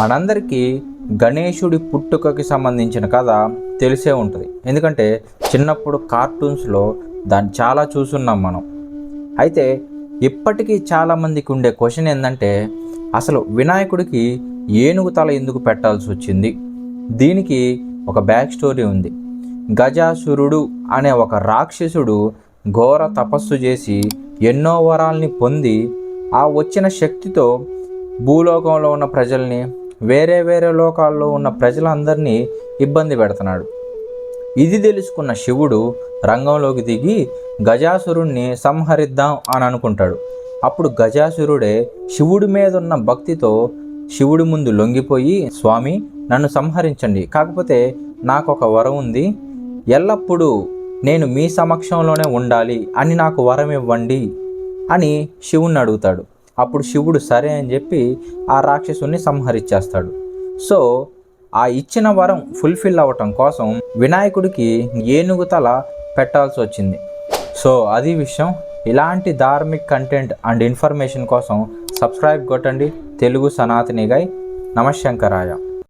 మనందరికీ గణేశుడి పుట్టుకకి సంబంధించిన కథ తెలిసే ఉంటుంది. ఎందుకంటే చిన్నప్పుడు కార్టూన్స్లో దాన్ని చాలా చూసున్నాం మనం. అయితే ఇప్పటికీ చాలామందికి ఉండే క్వశ్చన్ ఏంటంటే, అసలు వినాయకుడికి ఏనుగు తల ఎందుకు పెట్టాల్సి వచ్చింది? దీనికి ఒక బ్యాక్ స్టోరీ ఉంది. గజాసురుడు అనే ఒక రాక్షసుడు ఘోర తపస్సు చేసి ఎన్నో వరాల్ని పొంది ఆ వచ్చిన శక్తితో భూలోకంలో ఉన్న ప్రజల్ని, వేరే వేరే లోకాల్లో ఉన్న ప్రజలందరినీ ఇబ్బంది పెడుతున్నాడు. ఇది తెలుసుకున్న శివుడు రంగంలోకి దిగి గజాసురుణ్ణి సంహరిద్దాం అని అనుకుంటాడు. అప్పుడు గజాసురుడే శివుడి మీద ఉన్న భక్తితో శివుడి ముందు లొంగిపోయి, స్వామి నన్ను సంహరించండి, కాకపోతే నాకు ఒక వరం ఉంది, ఎల్లప్పుడూ నేను మీ సమక్షంలోనే ఉండాలి అని నాకు వరం ఇవ్వండి అని శివుణ్ణి అడుగుతాడు. అప్పుడు శివుడు సరే అని చెప్పి ఆ రాక్షసుని సంహరించేస్తాడు. సో ఆ ఇచ్చిన వరం ఫుల్ఫిల్ అవ్వటం కోసం వినాయకుడికి ఏనుగు తల పెట్టాల్సి వచ్చింది. సో అది విషయం. ఇలాంటి ధార్మిక్ కంటెంట్ అండ్ ఇన్ఫర్మేషన్ కోసం సబ్స్క్రైబ్ కొట్టండి. తెలుగు సనాతని గై. నమశంకరాయ.